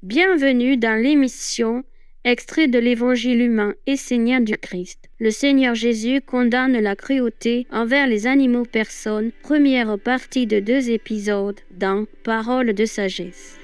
Bienvenue dans l'émission Extrait de l'Évangile humain et Seigneur du Christ. Le Seigneur Jésus condamne la cruauté envers les animaux personnes, première partie de 2 épisodes dans Paroles de sagesse.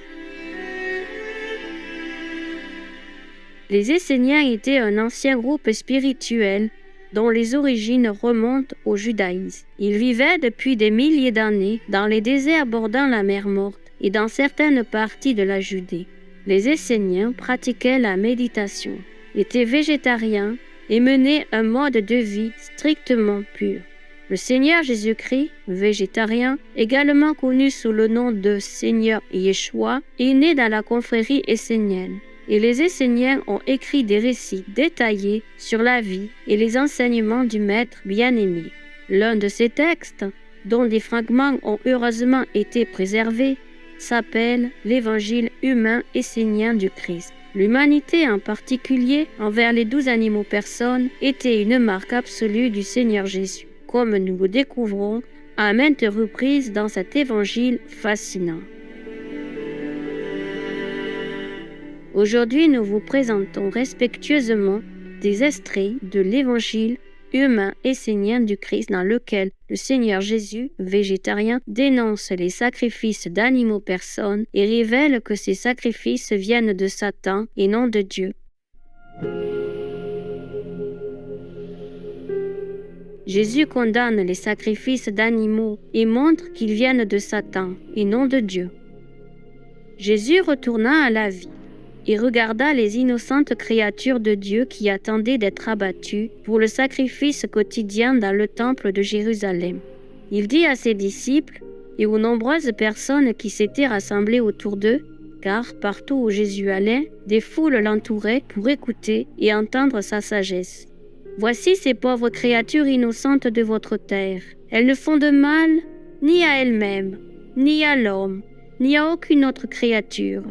Les Esséniens étaient un ancien groupe spirituel dont les origines remontent au judaïsme. Ils vivaient depuis des milliers d'années dans les déserts bordant la mer Morte et dans certaines parties de la Judée. Les Esséniens pratiquaient la méditation, étaient végétariens et menaient un mode de vie strictement pur. Le Seigneur Jésus-Christ, végétarien, également connu sous le nom de Seigneur Yeshua, est né dans la confrérie essénienne. Et les Esséniens ont écrit des récits détaillés sur la vie et les enseignements du Maître bien-aimé. L'un de ces textes, dont des fragments ont heureusement été préservés, s'appelle l'Évangile humain essénien du Christ. L'humanité en particulier envers les 12 animaux personnes était une marque absolue du Seigneur Jésus, comme nous le découvrons à maintes reprises dans cet évangile fascinant. Aujourd'hui, nous vous présentons respectueusement des extraits de l'Évangile humain essénien du Christ dans lequel le Seigneur Jésus, végétarien, dénonce les sacrifices d'animaux personnes et révèle que ces sacrifices viennent de Satan et non de Dieu. Jésus condamne les sacrifices d'animaux et montre qu'ils viennent de Satan et non de Dieu. Jésus retourna à la vie et regarda les innocentes créatures de Dieu qui attendaient d'être abattues pour le sacrifice quotidien dans le temple de Jérusalem. Il dit à ses disciples et aux nombreuses personnes qui s'étaient rassemblées autour d'eux, car partout où Jésus allait, des foules l'entouraient pour écouter et entendre sa sagesse. « Voici ces pauvres créatures innocentes de votre terre. Elles ne font de mal ni à elles-mêmes, ni à l'homme, ni à aucune autre créature.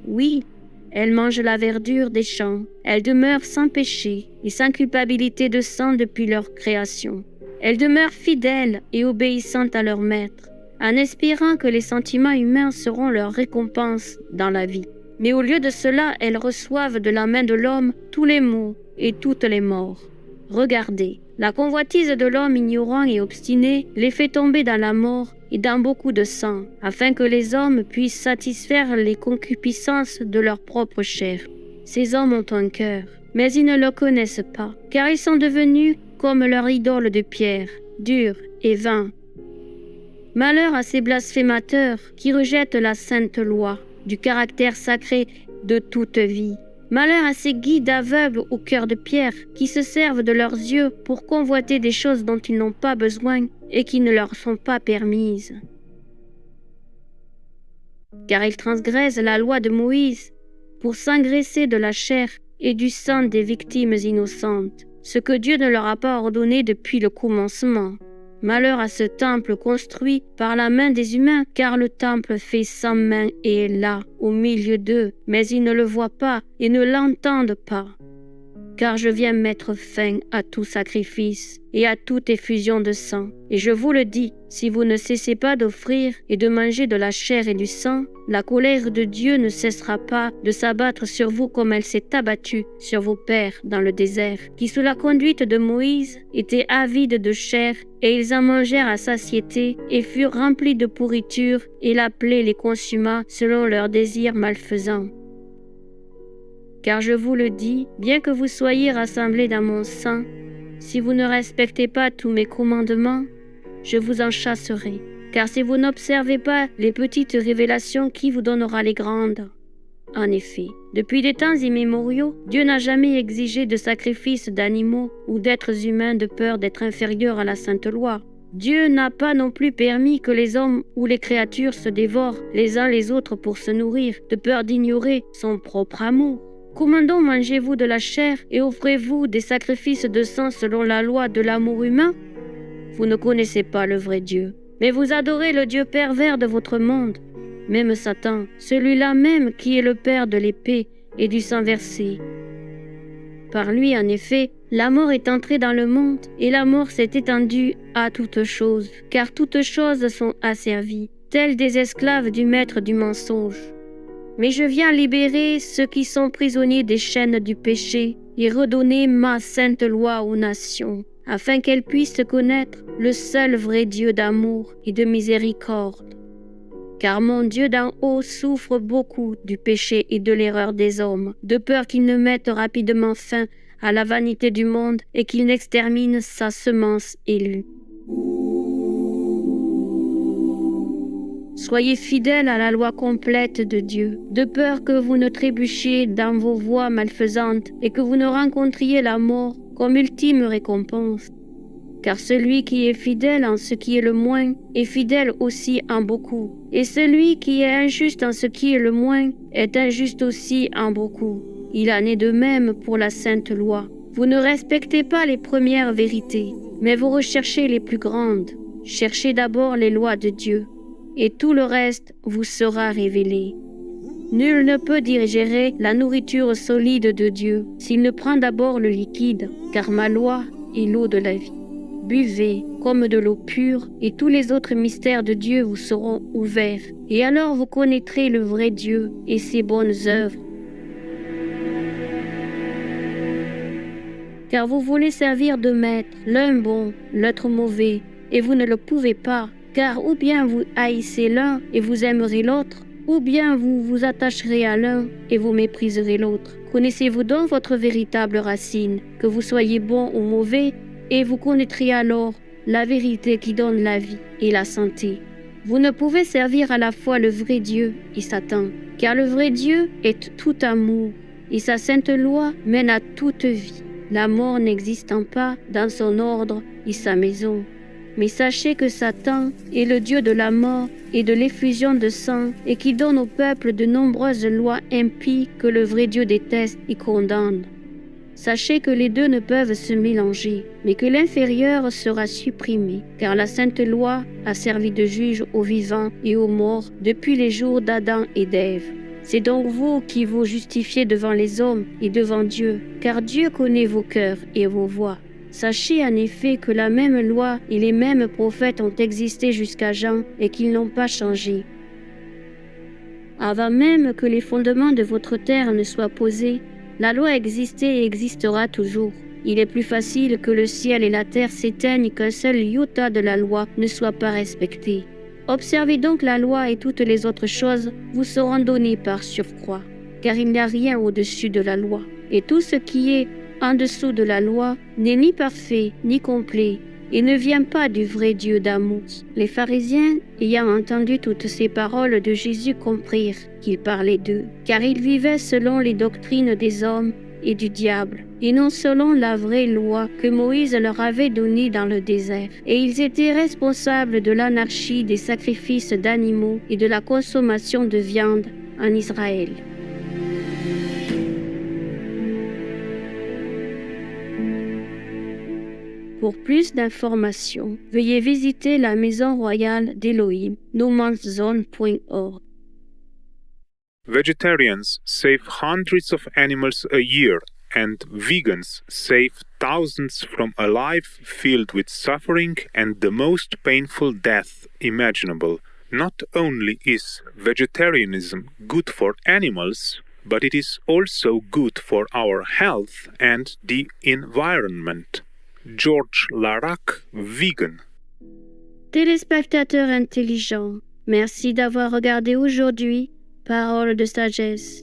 Oui, elles mangent la verdure des champs. Elles demeurent sans péché et sans culpabilité de sang depuis leur création. Elles demeurent fidèles et obéissantes à leur maître, en espérant que les sentiments humains seront leur récompense dans la vie. Mais au lieu de cela, elles reçoivent de la main de l'homme tous les maux et toutes les morts. Regardez, la convoitise de l'homme ignorant et obstiné les fait tomber dans la mort et dans beaucoup de sang, afin que les hommes puissent satisfaire les concupiscences de leur propre chair. Ces hommes ont un cœur, mais ils ne le connaissent pas, car ils sont devenus comme leur idole de pierre, dure et vain. Malheur à ces blasphémateurs qui rejettent la sainte loi du caractère sacré de toute vie. Malheur à ces guides aveugles au cœur de pierre qui se servent de leurs yeux pour convoiter des choses dont ils n'ont pas besoin et qui ne leur sont pas permises. Car ils transgressent la loi de Moïse pour s'engraisser de la chair et du sang des victimes innocentes, ce que Dieu ne leur a pas ordonné depuis le commencement. Malheur à ce temple construit par la main des humains, car le temple fait 100 mains et est là, au milieu d'eux, mais ils ne le voient pas et ne l'entendent pas. Car je viens mettre fin à tout sacrifice et à toute effusion de sang. Et je vous le dis, si vous ne cessez pas d'offrir et de manger de la chair et du sang, la colère de Dieu ne cessera pas de s'abattre sur vous comme elle s'est abattue sur vos pères dans le désert, qui sous la conduite de Moïse étaient avides de chair, et ils en mangèrent à satiété et furent remplis de pourriture, et la plaie les consuma selon leurs désirs malfaisants. Car je vous le dis, bien que vous soyez rassemblés dans mon sang, si vous ne respectez pas tous mes commandements, je vous en chasserai. Car si vous n'observez pas les petites révélations, qui vous donnera les grandes? En effet, depuis des temps immémoriaux, Dieu n'a jamais exigé de sacrifices d'animaux ou d'êtres humains de peur d'être inférieurs à la sainte loi. Dieu n'a pas non plus permis que les hommes ou les créatures se dévorent les uns les autres pour se nourrir, de peur d'ignorer son propre amour. Comment donc mangez-vous de la chair et offrez-vous des sacrifices de sang selon la loi de l'amour humain? Vous ne connaissez pas le vrai Dieu, mais vous adorez le Dieu pervers de votre monde, même Satan, celui-là même qui est le père de l'épée et du sang versé. Par lui, en effet, la mort est entrée dans le monde, et la mort s'est étendue à toutes choses, car toutes choses sont asservies, telles des esclaves du maître du mensonge. Mais je viens libérer ceux qui sont prisonniers des chaînes du péché et redonner ma sainte loi aux nations, afin qu'elles puissent connaître le seul vrai Dieu d'amour et de miséricorde. Car mon Dieu d'en haut souffre beaucoup du péché et de l'erreur des hommes, de peur qu'il ne mette rapidement fin à la vanité du monde et qu'il n'extermine sa semence élue. Soyez fidèles à la loi complète de Dieu, de peur que vous ne trébuchiez dans vos voies malfaisantes et que vous ne rencontriez la mort comme ultime récompense. Car celui qui est fidèle en ce qui est le moins est fidèle aussi en beaucoup, et celui qui est injuste en ce qui est le moins est injuste aussi en beaucoup. Il en est de même pour la sainte loi. Vous ne respectez pas les premières vérités, mais vous recherchez les plus grandes. Cherchez d'abord les lois de Dieu, et tout le reste vous sera révélé. Nul ne peut digérer la nourriture solide de Dieu s'il ne prend d'abord le liquide, car ma loi est l'eau de la vie. Buvez comme de l'eau pure, et tous les autres mystères de Dieu vous seront ouverts, et alors vous connaîtrez le vrai Dieu et ses bonnes œuvres. Car vous voulez servir deux maîtres, l'un bon, l'autre mauvais, et vous ne le pouvez pas, car ou bien vous haïssez l'un et vous aimerez l'autre, ou bien vous vous attacherez à l'un et vous mépriserez l'autre. Connaissez-vous donc votre véritable racine, que vous soyez bon ou mauvais, et vous connaîtrez alors la vérité qui donne la vie et la santé. Vous ne pouvez servir à la fois le vrai Dieu et Satan, car le vrai Dieu est tout amour, et sa sainte loi mène à toute vie, la mort n'existant pas dans son ordre et sa maison. Mais sachez que Satan est le Dieu de la mort et de l'effusion de sang, et qui donne au peuple de nombreuses lois impies que le vrai Dieu déteste et condamne. Sachez que les deux ne peuvent se mélanger, mais que l'inférieur sera supprimé, car la sainte loi a servi de juge aux vivants et aux morts depuis les jours d'Adam et d'Ève. C'est donc vous qui vous justifiez devant les hommes et devant Dieu, car Dieu connaît vos cœurs et vos voies. Sachez en effet que la même loi et les mêmes prophètes ont existé jusqu'à Jean et qu'ils n'ont pas changé. Avant même que les fondements de votre terre ne soient posés, la loi existait et existera toujours. Il est plus facile que le ciel et la terre s'éteignent qu'un seul iota de la loi ne soit pas respecté. Observez donc la loi et toutes les autres choses vous seront données par surcroît, car il n'y a rien au-dessus de la loi. Et tout ce qui est en dessous de la loi n'est ni parfait ni complet, et ne vient pas du vrai Dieu d'amour. Les pharisiens, ayant entendu toutes ces paroles de Jésus, comprirent qu'il parlait d'eux, car ils vivaient selon les doctrines des hommes et du diable, et non selon la vraie loi que Moïse leur avait donnée dans le désert. Et ils étaient responsables de l'anarchie des sacrifices d'animaux et de la consommation de viande en Israël. Pour plus d'informations, veuillez visiter la Maison Royale d'Elohim, nomanszone.org. Vegetarians save hundreds of animals a year, and vegans save thousands from a life filled with suffering and the most painful death imaginable. Not only is vegetarianism good for animals, but it is also good for our health and the environment. Georges Larac, vegan. Téléspectateurs intelligents, merci d'avoir regardé aujourd'hui Paroles de sagesse.